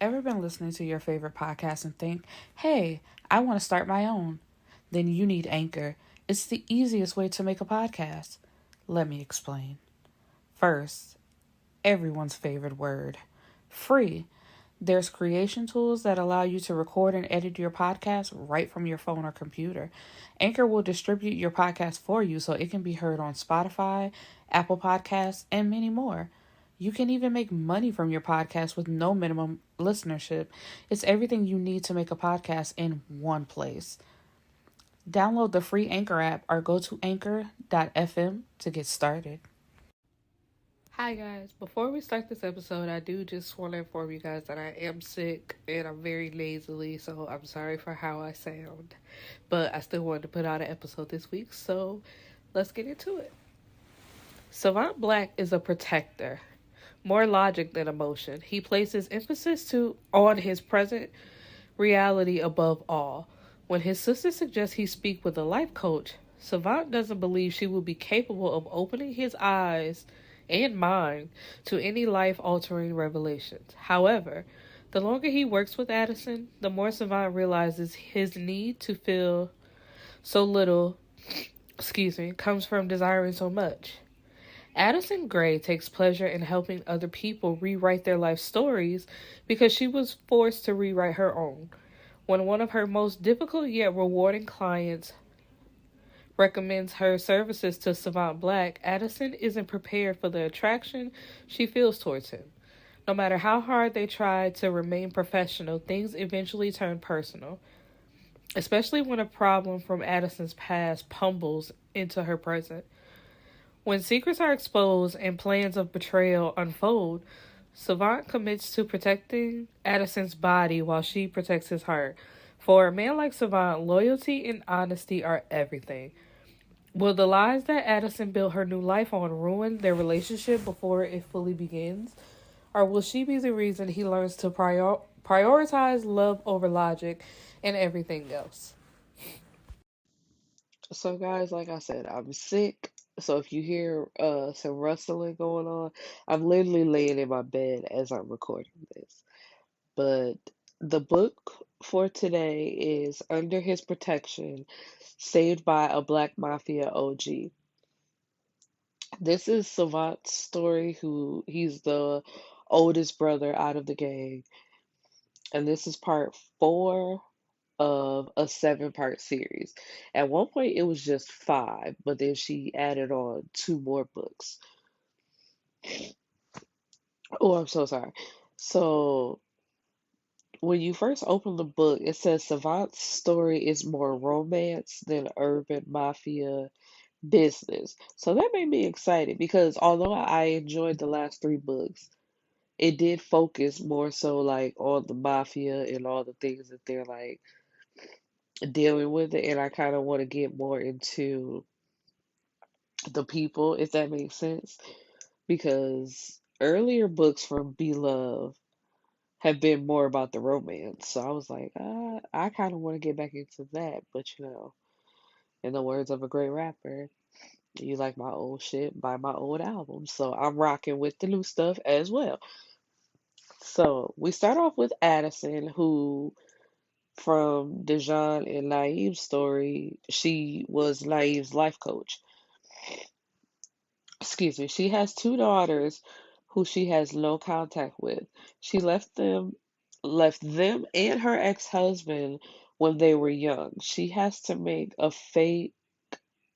Ever been listening to your favorite podcast and think, hey, I want to start my own? Then you need Anchor. It's the easiest way to make a podcast. Let me explain. First, everyone's favorite word free. There's creation tools that allow you to record and edit your podcast right from your phone or computer. Anchor will distribute your podcast for you so it can be heard on Spotify, Apple Podcasts, and many more. You can even make money from your podcast with no minimum listenership. It's everything you need to make a podcast in one place. Download the free Anchor app or go to anchor.fm to get started. Hi guys, before we start this episode, I do just want to inform you guys that I am sick and I'm very nasally, so I'm sorry for how I sound. But I still wanted to put out an episode this week, so let's get into it. Savant Black is a protector, more logic than emotion. He places emphasis on his present reality above all. When his sister suggests he speak with a life coach, Savant doesn't believe she will be capable of opening his eyes and mind to any life-altering revelations. However, the longer he works with Addison, the more Savant realizes his need to feel so little, comes from desiring so much. Addison Gray takes pleasure in helping other people rewrite their life stories because she was forced to rewrite her own. When one of her most difficult yet rewarding clients recommends her services to Savant Black, Addison isn't prepared for the attraction she feels towards him. No matter how hard they try to remain professional, things eventually turn personal, especially when a problem from Addison's past pummels into her present. When secrets are exposed and plans of betrayal unfold, Savant commits to protecting Addison's body while she protects his heart. For a man like Savant, loyalty and honesty are everything. Will the lies that Addison built her new life on ruin their relationship before it fully begins? Or will she be the reason he learns to prioritize love over logic and everything else? So, guys, like I said, I'm sick. So if you hear some rustling going on, I'm literally laying in my bed as I'm recording this. But the book for today is Under His Protection, Saved by a Black Mafia OG. This is Savant's story, who he's the oldest brother out of the gang, and this is part 4 of a 7-part series. At one point, it was just 5, but then she added on 2 more books. Oh, I'm so sorry. So, when you first open the book, it says Savant's story is more romance than urban mafia business. So that made me excited because although I enjoyed the last 3 books, it did focus more so like on the mafia and all the things that they're like dealing with it, and I kind of want to get more into the people, if that makes sense, because earlier books from Beloved have been more about the romance. So I was like, I kind of want to get back into that, but in the words of a great rapper, you like my old shit, buy my old album. So I'm rocking with the new stuff as well. So we start off with Addison, who from Dejan and Naive's story, she was Naive's life coach. Excuse me. She has 2 daughters who she has no contact with. She left them and her ex-husband when they were young. She has to make a fake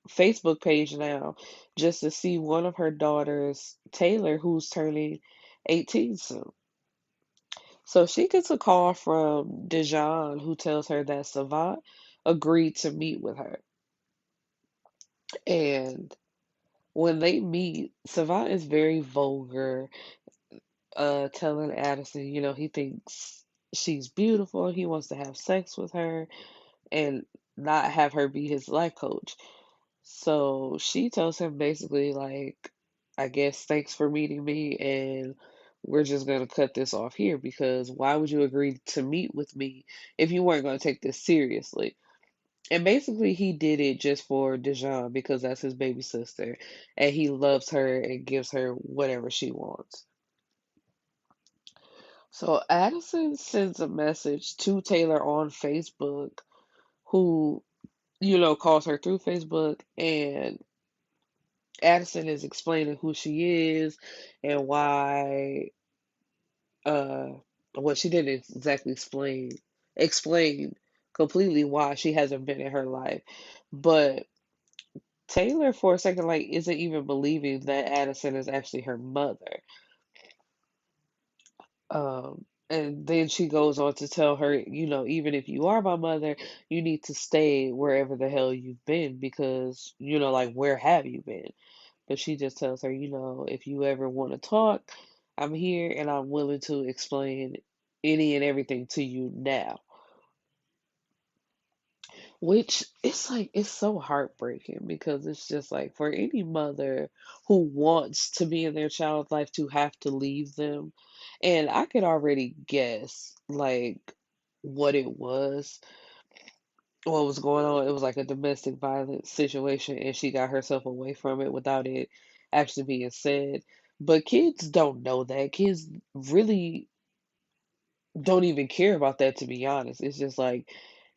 Facebook page now just to see one of her daughters, Taylor, who's turning 18 soon. So she gets a call from Dejan, who tells her that Savant agreed to meet with her. And when they meet, Savant is very vulgar, telling Addison, he thinks she's beautiful, he wants to have sex with her and not have her be his life coach. So she tells him basically, like, I guess thanks for meeting me, and we're just going to cut this off here because why would you agree to meet with me if you weren't going to take this seriously? And basically, he did it just for Dejan because that's his baby sister, and he loves her and gives her whatever she wants. So Addison sends a message to Taylor on Facebook, who, calls her through Facebook, and Addison is explaining who she is and why, uh, well, she didn't exactly explain completely why she hasn't been in her life. But Taylor, for a second, like, isn't even believing that Addison is actually her mother. And then she goes on to tell her, even if you are my mother, you need to stay wherever the hell you've been because, like, where have you been? But she just tells her, if you ever want to talk, I'm here and I'm willing to explain any and everything to you now. Which it's like it's so heartbreaking because it's just like for any mother who wants to be in their child's life to have to leave them. And I could already guess like what it was, what was going on. It was like a domestic violence situation and she got herself away from it without it actually being said. But kids don't know that. Kids really don't even care about that, to be honest. It's just like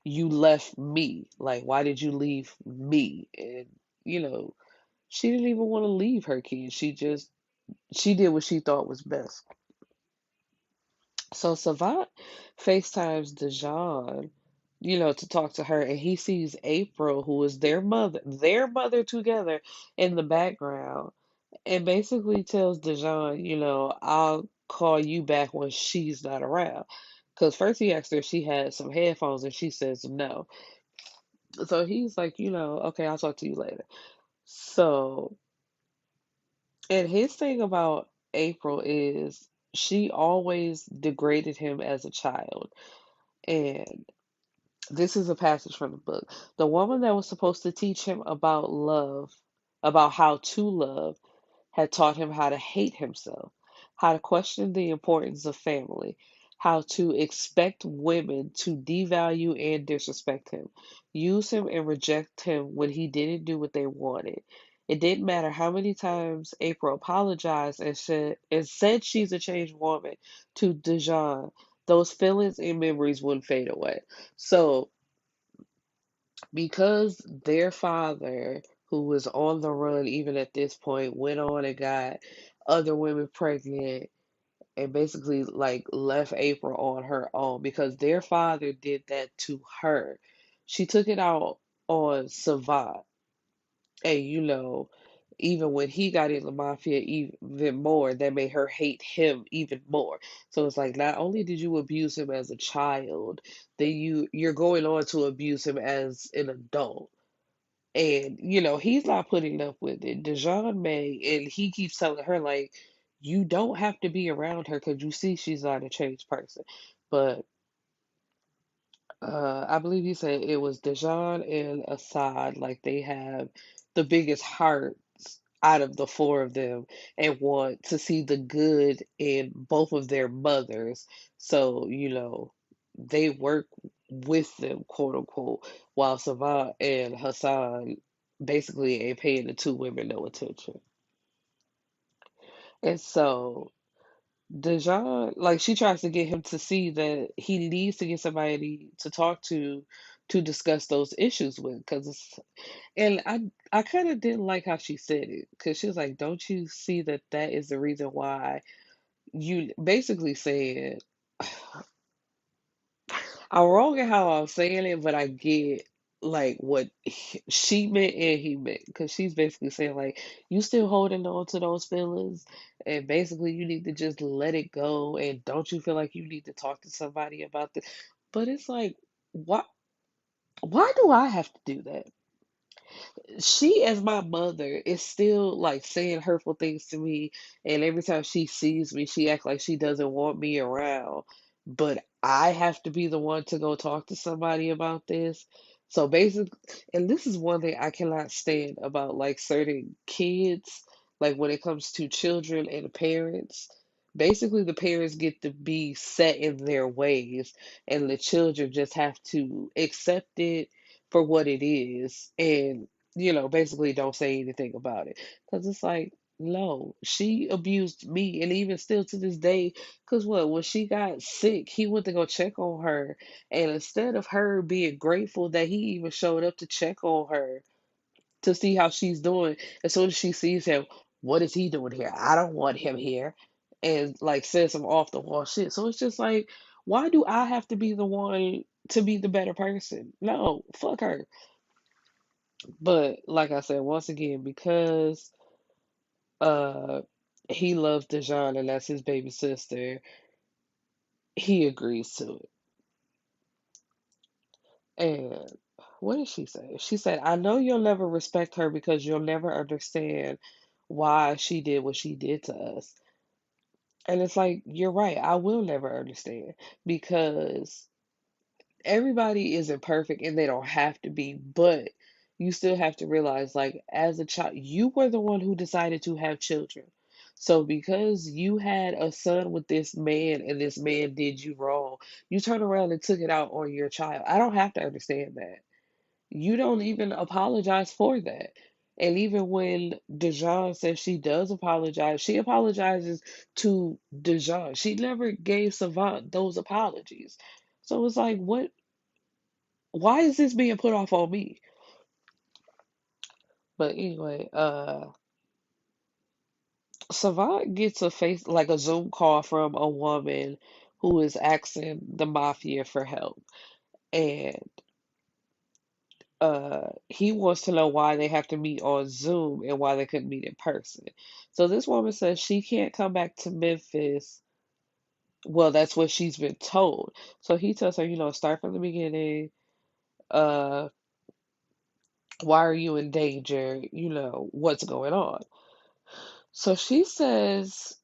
you left me. Like, why did you leave me? And you know, she didn't even want to leave her kids. She did what she thought was best. So Savant FaceTimes Dejan, to talk to her, and he sees April, who is their mother together in the background, and basically tells Dejan, I'll call you back when she's not around. Because first he asked her if she had some headphones, and she says no. So he's like, okay, I'll talk to you later. So, and his thing about April is she always degraded him as a child. And this is a passage from the book. The woman that was supposed to teach him about love, about how to love, had taught him how to hate himself, how to question the importance of family, how to expect women to devalue and disrespect him, use him and reject him when he didn't do what they wanted. It didn't matter how many times April apologized and said she's a changed woman to Dejan, those feelings and memories wouldn't fade away. So because their father, who was on the run even at this point, went on and got other women pregnant and basically like left April on her own because their father did that to her. She took it out on Savant. And even when he got in the mafia even more, that made her hate him even more. So it's like not only did you abuse him as a child, then you're going on to abuse him as an adult. And, he's not putting up with it. Dejan May, and he keeps telling her, like, you don't have to be around her because you see she's not a changed person. But I believe he said it was Dejan and Assad, like, they have the biggest hearts out of the four of them and want to see the good in both of their mothers. So, they work with them, quote unquote, while Savant and Hassan basically ain't paying the two women no attention. And so Dejan, like she tries to get him to see that he needs to get somebody to talk to discuss those issues with, because and I kind of didn't like how she said it because she was like, "Don't you see that that is the reason why you basically said." I'm wrong in how I'm saying it, but I get like what she meant and he meant because she's basically saying like you still holding on to those feelings and basically you need to just let it go and don't you feel like you need to talk to somebody about this? But it's like why do I have to do that? She, as my mother, is still like saying hurtful things to me, and every time she sees me, she acts like she doesn't want me around. But I have to be the one to go talk to somebody about this. So basically, and this is one thing I cannot stand about like certain kids, like when it comes to children and parents. Basically, the parents get to be set in their ways, and the children just have to accept it for what it is and basically don't say anything about it. Because it's like, No, she abused me, and even still to this day, because what, when she got sick, he went to go check on her, and instead of her being grateful that he even showed up to check on her to see how she's doing, as soon as she sees him, what is he doing here? I don't want him here, and like says some off the wall shit. So it's just like, why do I have to be the one to be the better person? No, fuck her. But like I said, once again, because uh he loves Dejan and that's his baby sister, he agrees to it. And what did she say? She said, I know you'll never respect her because you'll never understand why she did what she did to us. And it's like, you're right, I will never understand because everybody isn't perfect and they don't have to be, but you still have to realize, like, as a child, you were the one who decided to have children. So because you had a son with this man and this man did you wrong, you turn around and took it out on your child. I don't have to understand that. You don't even apologize for that. And even when Dejan says she does apologize, she apologizes to Dejan. She never gave Savant those apologies. So it's like, what? Why is this being put off on me? But anyway, Savant gets a face like a Zoom call from a woman who is asking the mafia for help. And he wants to know why they have to meet on Zoom and why they couldn't meet in person. So this woman says she can't come back to Memphis. Well, that's what she's been told. So he tells her, start from the beginning. Uh, why are you in danger? What's going on? So she says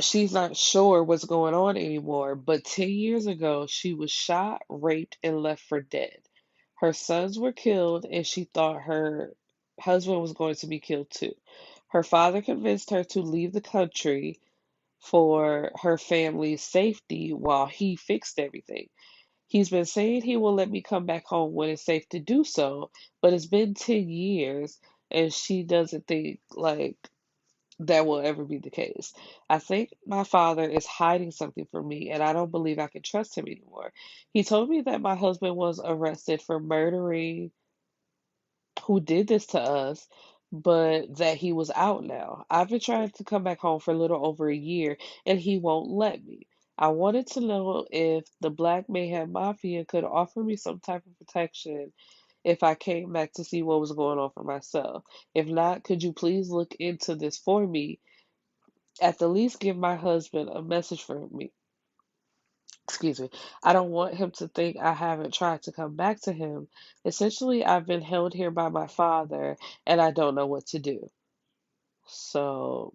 she's not sure what's going on anymore, but 10 years ago, she was shot, raped, and left for dead. Her sons were killed, and she thought her husband was going to be killed too. Her father convinced her to leave the country for her family's safety while he fixed everything. He's been saying he will let me come back home when it's safe to do so, but it's been 10 years, and she doesn't think like that will ever be the case. I think my father is hiding something from me, and I don't believe I can trust him anymore. He told me that my husband was arrested for murdering who did this to us, but that he was out now. I've been trying to come back home for a little over a year, and he won't let me. I wanted to know if the Black Mayhem Mafia could offer me some type of protection if I came back to see what was going on for myself. If not, could you please look into this for me? At the least give my husband a message for me. Excuse me. I don't want him to think I haven't tried to come back to him. Essentially, I've been held here by my father and I don't know what to do. So,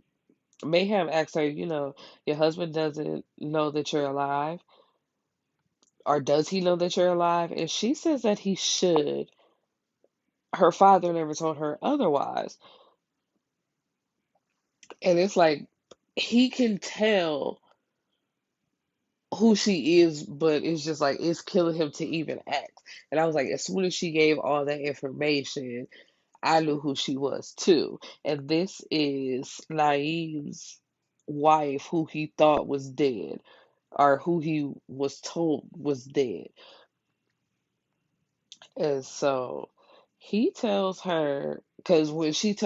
Mayhem asks her, your husband doesn't know that you're alive, or does he know that you're alive? And she says that he should. Her father never told her otherwise. And it's like, he can tell who she is, but it's just like it's killing him to even ask. And I was like, as soon as she gave all that information, I knew who she was too. And this is Naeem's wife, who he thought was dead, or who he was told was dead. And so he tells her, because when she's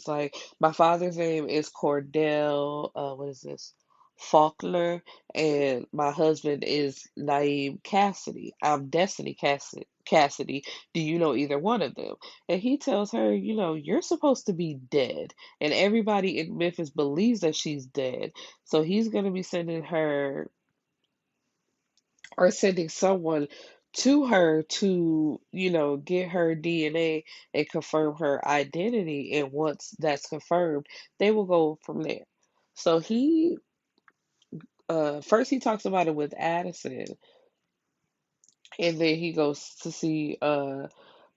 like, my father's name is Cordell, what is this? Faulkner, and my husband is Naeem Cassidy. I'm Destiny Cassidy. Do you know either one of them? And he tells her, you're supposed to be dead. And everybody in Memphis believes that she's dead. So he's going to be sending her or sending someone to her to, get her DNA and confirm her identity. And once that's confirmed, they will go from there. So he, first he talks about it with Addison, and then he goes to see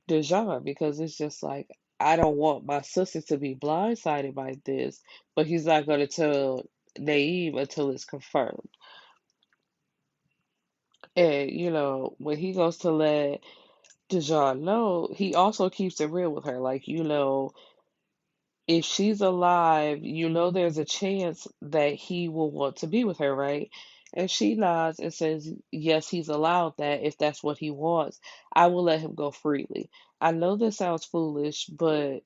Dejan because it's just like, I don't want my sister to be blindsided by this, but he's not going to tell Naeem until it's confirmed. And, when he goes to let Dejan know, he also keeps it real with her. Like, if she's alive, you know there's a chance that he will want to be with her, right? And she nods and says, yes, he's allowed that if that's what he wants. I will let him go freely. I know this sounds foolish, but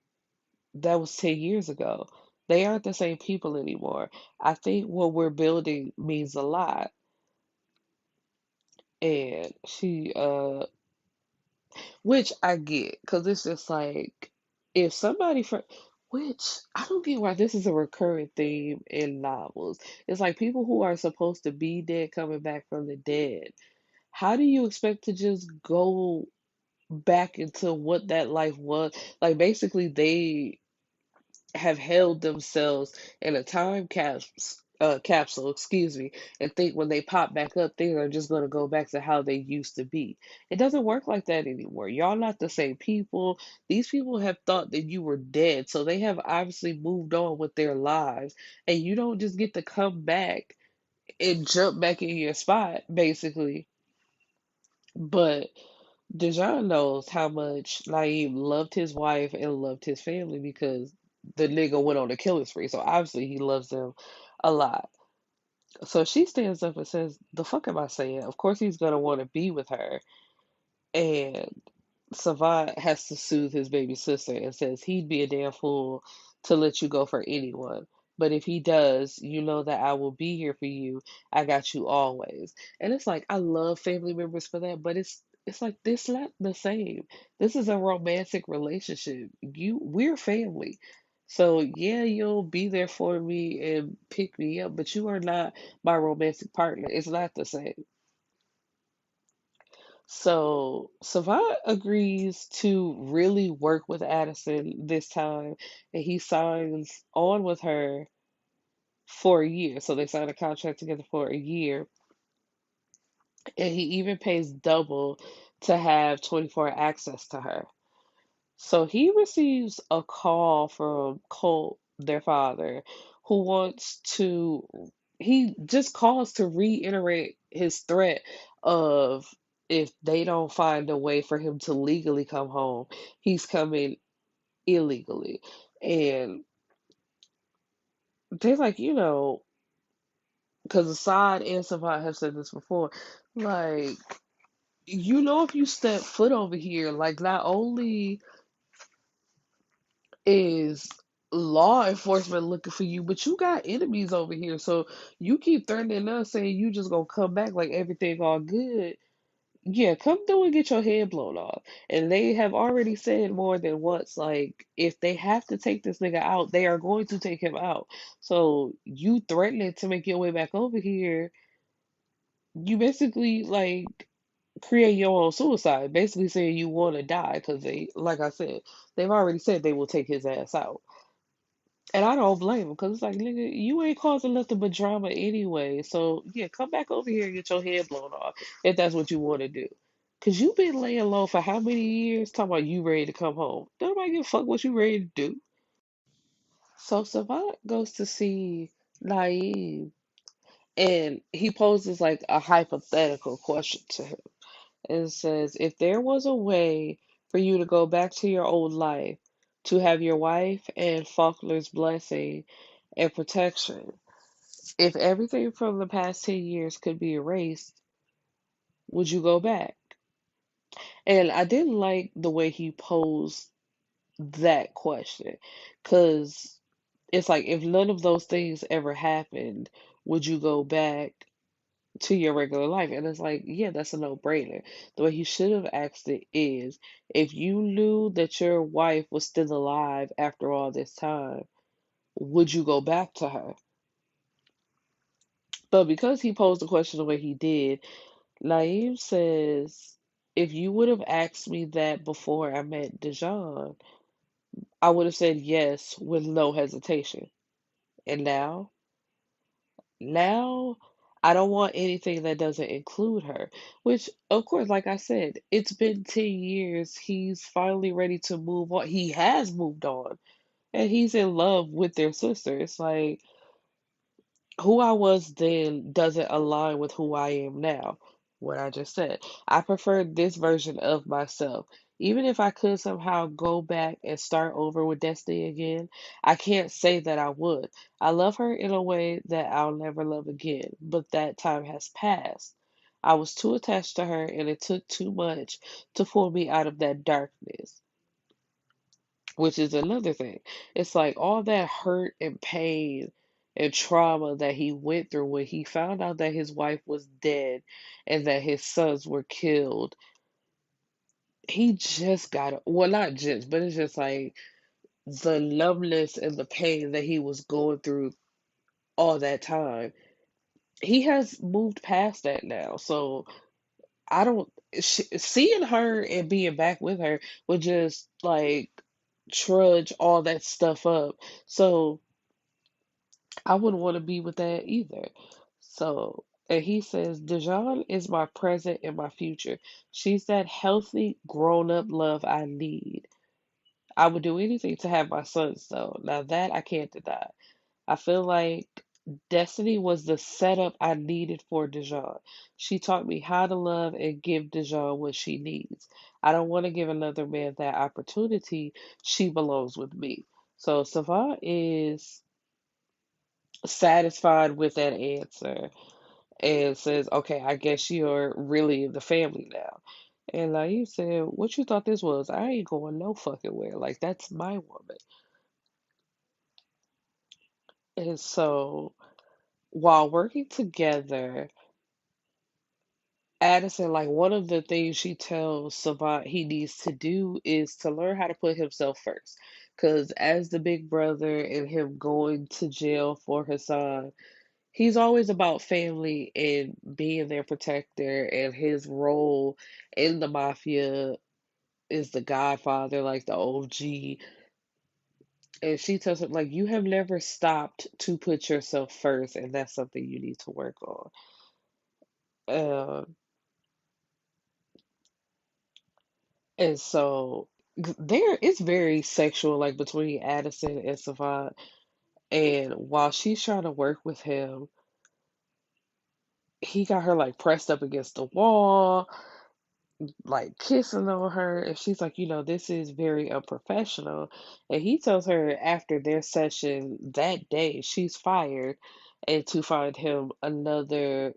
that was 10 years ago. They aren't the same people anymore. I think what we're building means a lot. And which I get, because it's just like, if somebody which I don't get why this is a recurring theme in novels. It's like people who are supposed to be dead coming back from the dead. How do you expect to just go back into what that life was? Like, basically, they have held themselves in a capsule, excuse me, and think when they pop back up, things are just going to go back to how they used to be. It doesn't work like that anymore. Y'all not the same people. These people have thought that you were dead, so they have obviously moved on with their lives, and you don't just get to come back and jump back in your spot, basically. But Dejan knows how much Naeem loved his wife and loved his family because the nigga went on a killing spree. So obviously he loves them a lot. So she stands up and says, the fuck am I saying? Of course he's gonna want to be with her. And Savant has to soothe his baby sister and says he'd be a damn fool to let you go for anyone. But if he does, you know that I will be here for you. I got you always. And it's like I love family members for that, but it's like this not the same. This is a romantic relationship. We're family. So yeah, you'll be there for me and pick me up, but you are not my romantic partner. It's not the same. So Savant agrees to really work with Addison this time, and he signs on with her for a year. So they sign a contract together for a year, and he even pays double to have 24 access to her. So he receives a call from Colt, their father, who wants to, he just calls to reiterate his threat of if they don't find a way for him to legally come home, he's coming illegally. And they're like, because Assad and Savant have said this before, like, if you step foot over here, like, not only is law enforcement looking for you, but you got enemies over here. So you keep threatening us saying you just gonna come back like everything all good. Yeah, come through and get your head blown off. And they have already said more than once, like, if they have to take this nigga out, they are going to take him out. So you threatening to make your way back over here, you basically like create your own suicide, basically saying you want to die because they, like I said, they've already said they will take his ass out. And I don't blame him because it's like, nigga, you ain't causing nothing but drama anyway. So, yeah, come back over here and get your head blown off if that's what you want to do. Because you've been laying low for how many years? Talking about you ready to come home. Nobody give a fuck what you ready to do. So, Savant goes to see Naeem and he poses like a hypothetical question to him and says, if there was a way for you to go back to your old life, to have your wife and Faulkner's blessing and protection, if everything from the past 10 years could be erased, would you go back? And I didn't like the way he posed that question because it's like, if none of those things ever happened, would you go back to your regular life? And it's like, yeah, that's a no-brainer. The way he should have asked it is, if you knew that your wife was still alive after all this time, would you go back to her? But because he posed the question the way he did, Naeem says, if you would have asked me that before I met Dijon, I would have said yes with no hesitation. And now I don't want anything that doesn't include her. Which, of course, like I said, it's been 10 years. He's finally ready to move on. He has moved on. And he's in love with their sister. It's like, who I was then doesn't align with who I am now. What I just said. I prefer this version of myself. Even if I could somehow go back and start over with Destiny again, I can't say that I would. I love her in a way that I'll never love again, but that time has passed. I was too attached to her, and it took too much to pull me out of that darkness, which is another thing. It's like all that hurt and pain and trauma that he went through when he found out that his wife was dead and that his sons were killed. He just got, well, not just, but it's just like the numbness and the pain that he was going through all that time. He has moved past that now. So I don't, seeing her and being back with her would just like trudge all that stuff up. So I wouldn't want to be with that either. So, and he says, Dijon is my present and my future. She's that healthy, grown up love I need. I would do anything to have my sons, though. Now that I can't deny. I feel like Destiny was the setup I needed for Dijon. She taught me how to love and give Dijon what she needs. I don't want to give another man that opportunity. She belongs with me. So Savant is satisfied with that answer and says, okay, I guess you're really in the family now. And Laif said, what you thought this was? I ain't going no fucking where. Like, that's my woman. And so, while working together, Addison, like, one of the things she tells Savant he needs to do is to learn how to put himself first. Because as the big brother and him going to jail for Hassan, he's always about family and being their protector, and his role in the mafia is the godfather, like the OG. And she tells him, like, you have never stopped to put yourself first, and that's something you need to work on. Um, and so there it's very sexual, like between Addison and Savant. And while she's trying to work with him, he got her like pressed up against the wall, like kissing on her, and she's like, this is very unprofessional. And he tells her after their session that day, she's fired, and to find him another,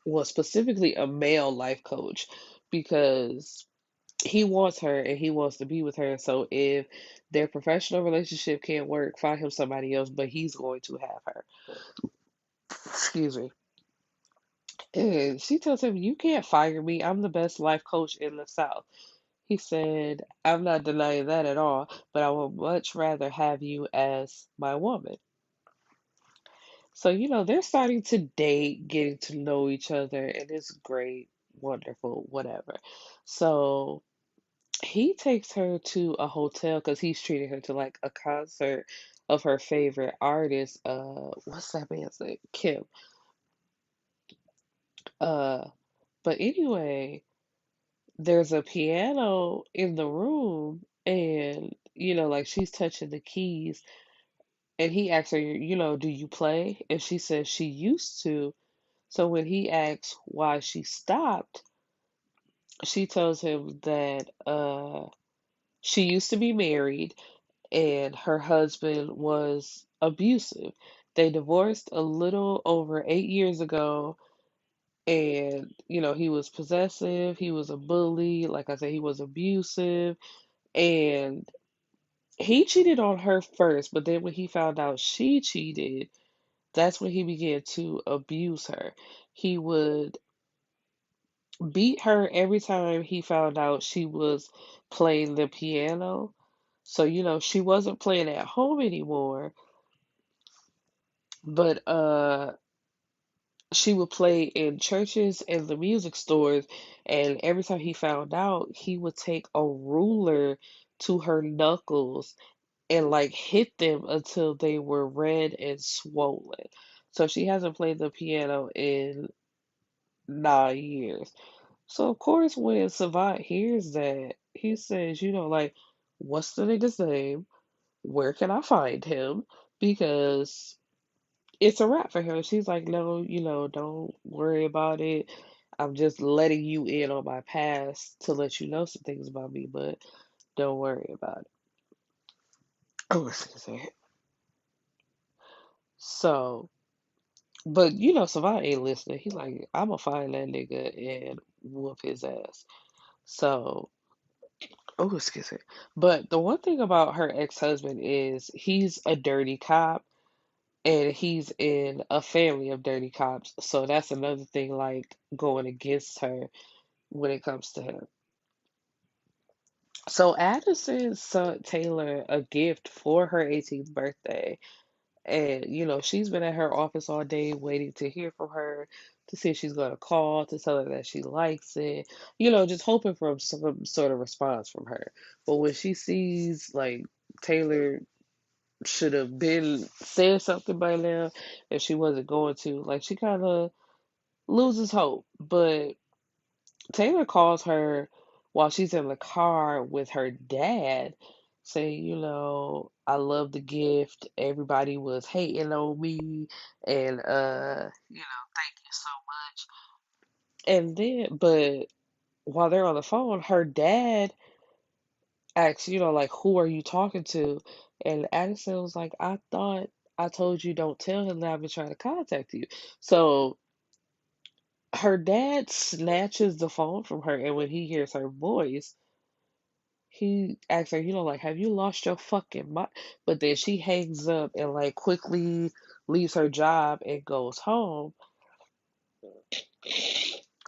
well, specifically a male life coach, because he wants her and he wants to be with her. So if their professional relationship can't work, find him somebody else, but he's going to have her. Excuse me. And she tells him, you can't fire me. I'm the best life coach in the South. He said, I'm not denying that at all, but I would much rather have you as my woman. So, they're starting to date, getting to know each other, and it's great, wonderful, whatever. So he takes her to a hotel because he's treating her to like a concert of her favorite artist. What's that man's name? Kim. Uh, but anyway, there's a piano in the room, and like she's touching the keys, and he asks her, do you play? And she says she used to. So when he asks why she stopped, she tells him that she used to be married and her husband was abusive. They divorced a little over 8 years ago, and he was possessive, he was a bully, like I said, he was abusive, and he cheated on her first, but then when he found out she cheated, that's when he began to abuse her. He would beat her every time he found out she was playing the piano. So, she wasn't playing at home anymore, but she would play in churches and the music stores, and every time he found out, he would take a ruler to her knuckles and like hit them until they were red and swollen. So she hasn't played the piano in 9 years. So of course when Savant hears that, he says, like, what's the nigga's name? Where can I find him? Because it's a wrap for her. She's like, no, don't worry about it. I'm just letting you in on my past to let you know some things about me, but don't worry about it. Oh, excuse me. So, but Savant ain't listening. He like, I'ma find that nigga and whoop his ass. So, oh, excuse me. But the one thing about her ex-husband is he's a dirty cop and he's in a family of dirty cops. So that's another thing like going against her when it comes to him. So Addison sent Taylor a gift for her 18th birthday. And, she's been at her office all day waiting to hear from her, to see if she's going to call, to tell her that she likes it, just hoping for some sort of response from her. But when she sees, like, Taylor should have been said something by now, and she wasn't going to, like, she kind of loses hope. But Taylor calls her while she's in the car with her dad, saying, I love the gift. Everybody was hating on me, and thank you so much. And then, but while they're on the phone, her dad asks, like, who are you talking to? And Addison was like, I thought I told you don't tell him that I've been trying to contact you. So her dad snatches the phone from her, and when he hears her voice, he asks her, like, have you lost your fucking mind? But then she hangs up and, like, quickly leaves her job and goes home.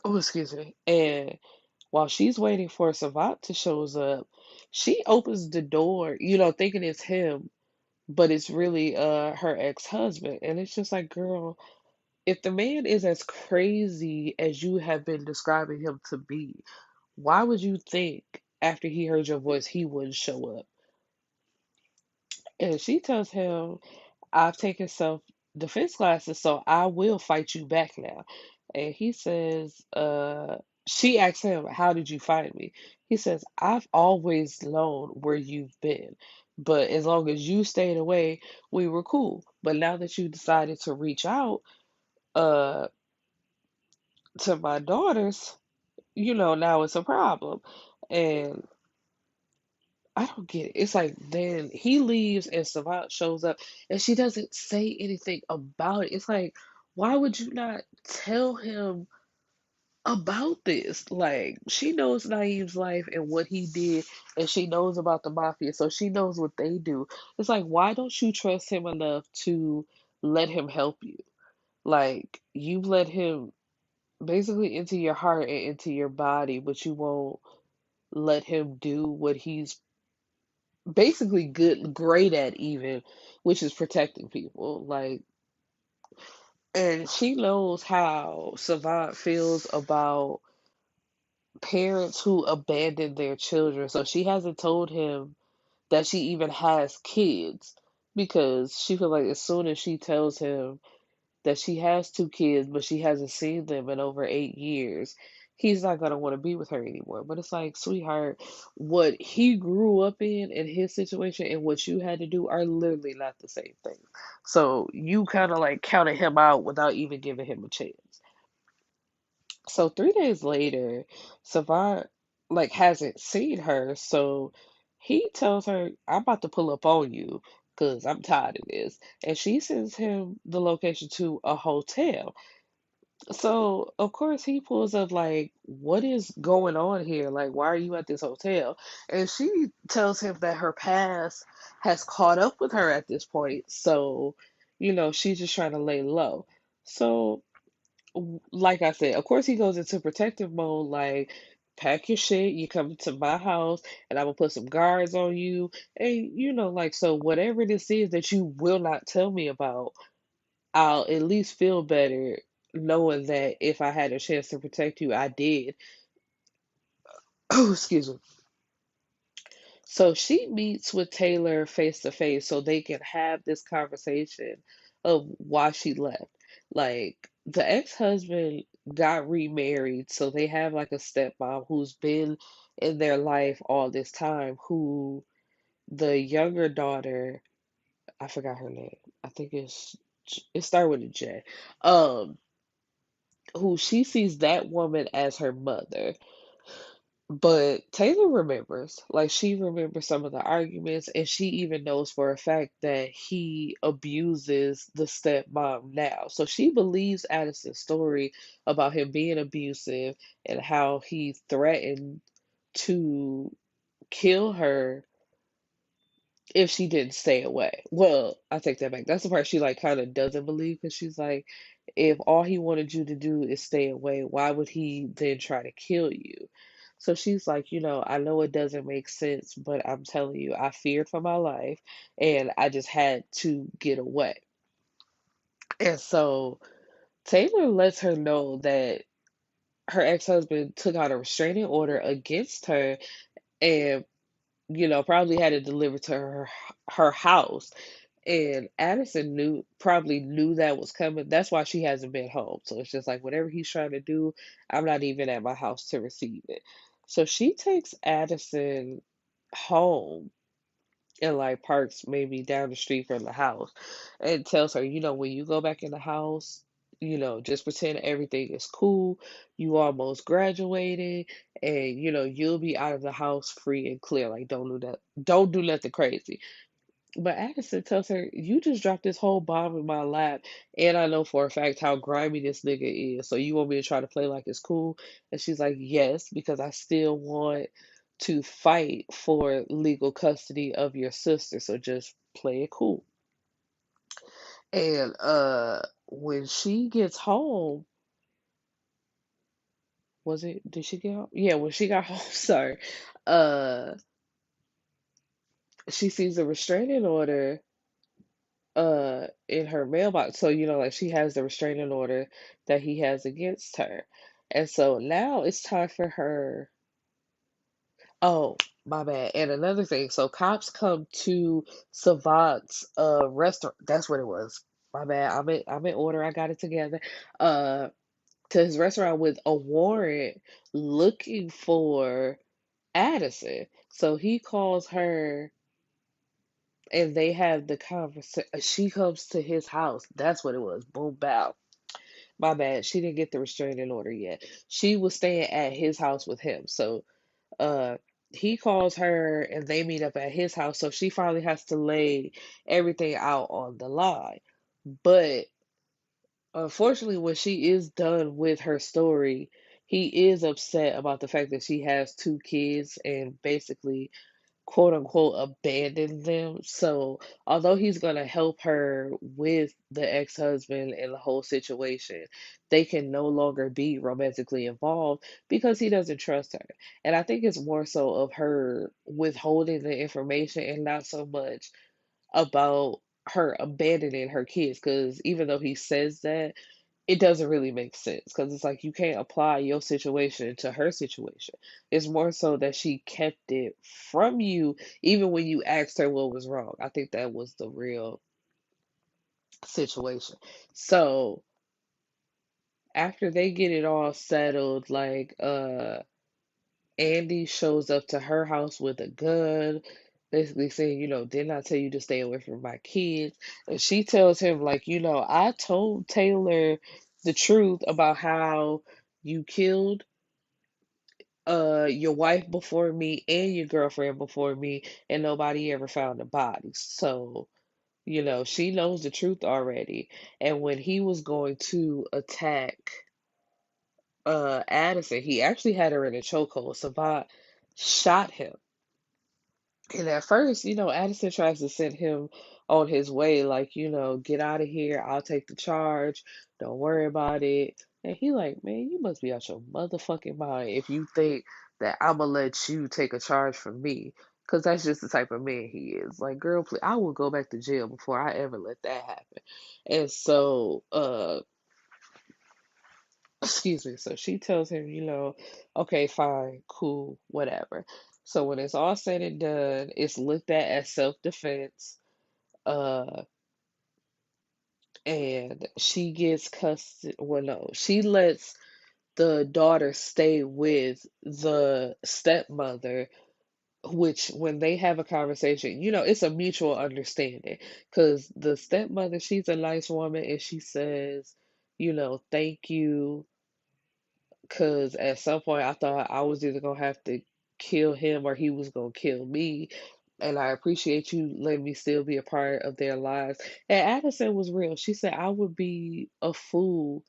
Oh, excuse me. And while she's waiting for Savant to shows up, she opens the door, thinking it's him, but it's really her ex-husband. And it's just like, girl, if the man is as crazy as you have been describing him to be, why would you think after he heard your voice he wouldn't show up? And she tells him, I've taken self defense classes, so I will fight you back now. And he says, she asks him, how did you find me? He says, I've always known where you've been, but as long as you stayed away, we were cool. But now that you decided to reach out, uh, to my daughters, now it's a problem. And I don't get it. It's like then he leaves and Savant shows up and she doesn't say anything about it. It's like, why would you not tell him about this? Like, she knows Naeem's life and what he did, and she knows about the mafia, so she knows what they do. It's like, why don't you trust him enough to let him help you? Like, you've let him basically into your heart and into your body, but you won't let him do what he's basically great at even, which is protecting people. Like, and she knows how Savant feels about parents who abandon their children. So she hasn't told him that she even has kids because she feels like as soon as she tells him that she has two kids, but she hasn't seen them in over 8 years, he's not gonna want to be with her anymore. But it's like, sweetheart, what he grew up in his situation and what you had to do are literally not the same thing. So you kind of like counted him out without even giving him a chance. So 3 days later, Savant like hasn't seen her, so he tells her, "I'm about to pull up on you." Cause I'm tired of this. And she sends him the location to a hotel. So, of course, he pulls up like, what is going on here? Like, why are you at this hotel? And she tells him that her past has caught up with her at this point. So, she's just trying to lay low. So, like I said, of course, he goes into protective mode, like, pack your shit, you come to my house, and I'm gonna put some guards on you. And, like, so whatever this is that you will not tell me about, I'll at least feel better knowing that if I had a chance to protect you, I did. Oh, excuse me. So she meets with Taylor face to face so they can have this conversation of why she left. Like, the ex-husband got remarried, so they have like a stepmom who's been in their life all this time, who the younger daughter, I forgot her name. I think it started with a J. Um, who she sees that woman as her mother. But Taylor remembers, like she remembers some of the arguments, and she even knows for a fact that he abuses the stepmom now. So she believes Addison's story about him being abusive and how he threatened to kill her if she didn't stay away. Well, I take that back. That's the part she like kind of doesn't believe because she's like, if all he wanted you to do is stay away, why would he then try to kill you? So she's like, I know it doesn't make sense, but I'm telling you, I feared for my life and I just had to get away. And so Taylor lets her know that her ex-husband took out a restraining order against her and probably had it delivered to her house. And Addison probably knew that was coming. That's why she hasn't been home. So it's just like whatever he's trying to do, I'm not even at my house to receive it. So she takes Addison home and like parks maybe down the street from the house and tells her, when you go back in the house, just pretend everything is cool. You almost graduated and you'll be out of the house free and clear. Like don't do nothing crazy. But Addison tells her, you just dropped this whole bomb in my lap, and I know for a fact how grimy this nigga is. So you want me to try to play like it's cool? And she's like, yes, because I still want to fight for legal custody of your sister. So just play it cool. And when she gets home, did she get home? Yeah, when she got home, sorry. Uh she sees a restraining order in her mailbox. So, like she has the restraining order that he has against her. And so now it's time for her. Oh, my bad. And another thing, so cops come to Savant's restaurant. That's what it was. My bad. I'm in order. I got it together. Uh to his restaurant with a warrant looking for Addison. So he calls her and they have the conversation. She comes to his house. That's what it was. Boom, bow. My bad. She didn't get the restraining order yet. She was staying at his house with him. So, uh, he calls her and they meet up at his house. So she finally has to lay everything out on the line. But unfortunately, when she is done with her story, he is upset about the fact that she has two kids and basically quote unquote abandon them. So, although he's going to help her with the ex husband and the whole situation, they can no longer be romantically involved because he doesn't trust her. And I think it's more so of her withholding the information and not so much about her abandoning her kids. Because even though he says that, it doesn't really make sense because it's like you can't apply your situation to her situation. It's more so that she kept it from you even when you asked her what was wrong. I think that was the real situation. So after they get it all settled, like Andy shows up to her house with a gun, basically saying, didn't I tell you to stay away from my kids? And she tells him, like, I told Taylor the truth about how you killed your wife before me and your girlfriend before me, and nobody ever found the bodies. So, she knows the truth already. And when he was going to attack Addison, he actually had her in a chokehold. Savant shot him. And at first, Addison tries to send him on his way, like, get out of here. I'll take the charge. Don't worry about it. And he like, man, you must be out your motherfucking mind if you think that I'ma let you take a charge from me. Cause that's just the type of man he is. Like, girl, please, I will go back to jail before I ever let that happen. And so, excuse me. So she tells him, okay, fine, cool, whatever. So when it's all said and done, it's looked at as self-defense. Uh, and she gets custody. Well, no, she lets the daughter stay with the stepmother, which when they have a conversation, it's a mutual understanding. Because the stepmother, she's a nice woman and she says, thank you. Because at some point I thought I was either gonna have to kill him or he was gonna kill me. And I appreciate you letting me still be a part of their lives. And Addison was real. She said, I would be a fool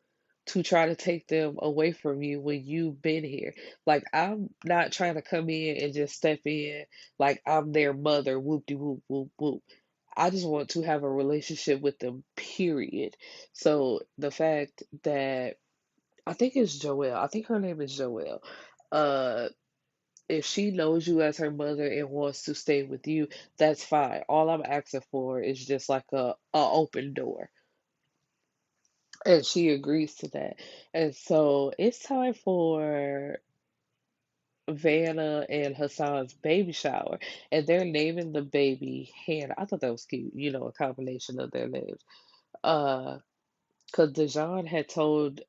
to try to take them away from you when you've been here. Like, I'm not trying to come in and just step in like I'm their mother, whoop de whoop, whoop, whoop. I just want to have a relationship with them, period. So the fact that I think it's Joelle. I think her name is Joelle. Uh, if she knows you as her mother and wants to stay with you, that's fine. All I'm asking for is just like a open door. And she agrees to that. And so it's time for Vanna and Hassan's baby shower. And they're naming the baby Hannah. I thought that was cute, a combination of their names. Because Dejan had told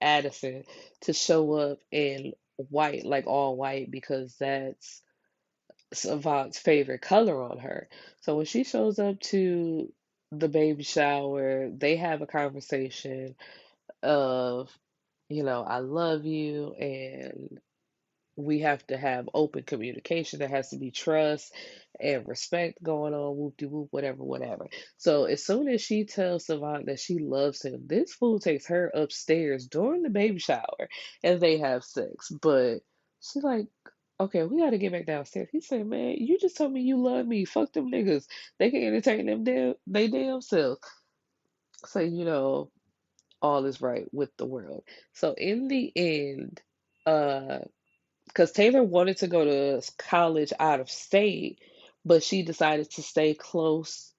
Addison to show up in white, like all white, because that's Savant's favorite color on her. So when she shows up to the baby shower, they have a conversation of, I love you, and we have to have open communication. There has to be trust and respect going on, whoop de whoop, whatever, whatever. So as soon as she tells Savant that she loves him, this fool takes her upstairs during the baby shower and they have sex. But she's like, okay, we gotta get back downstairs. He said, man, you just told me you love me. Fuck them niggas. They can entertain them they damn self. So, all is right with the world. So in the end, uh because Taylor wanted to go to college out of state, but she decided to stay close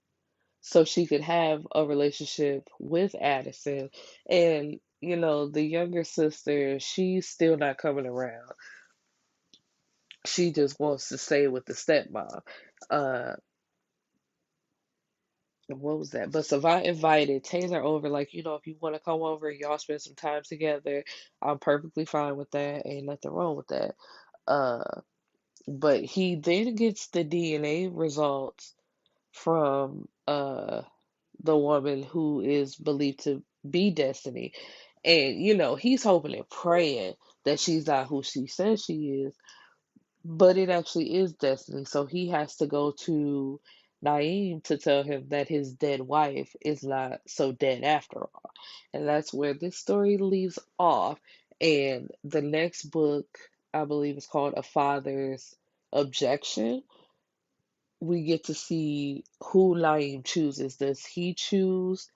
so she could have a relationship with Addison. And, the younger sister, she's still not coming around. She just wants to stay with the stepmom. Uh, what was that? But Savant invited Taylor over, like, if you want to come over and y'all spend some time together, I'm perfectly fine with that. Ain't nothing wrong with that. Uh, But he then gets the DNA results from the woman who is believed to be Destiny. And he's hoping and praying that she's not who she says she is, but it actually is Destiny. So he has to go to Naeem to tell him that his dead wife is not so dead after all. And that's where this story leaves off. And the next book, I believe, is called A Father's Objection. We get to see who Naeem chooses. Does he choose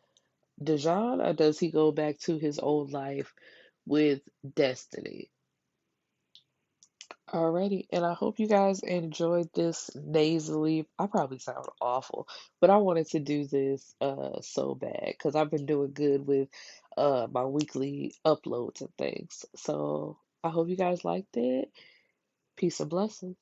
Dejan or does he go back to his old life with Destiny? Alrighty, and I hope you guys enjoyed this nasally. I probably sound awful, but I wanted to do this so bad because I've been doing good with my weekly uploads and things. So I hope you guys liked it. Peace and blessings.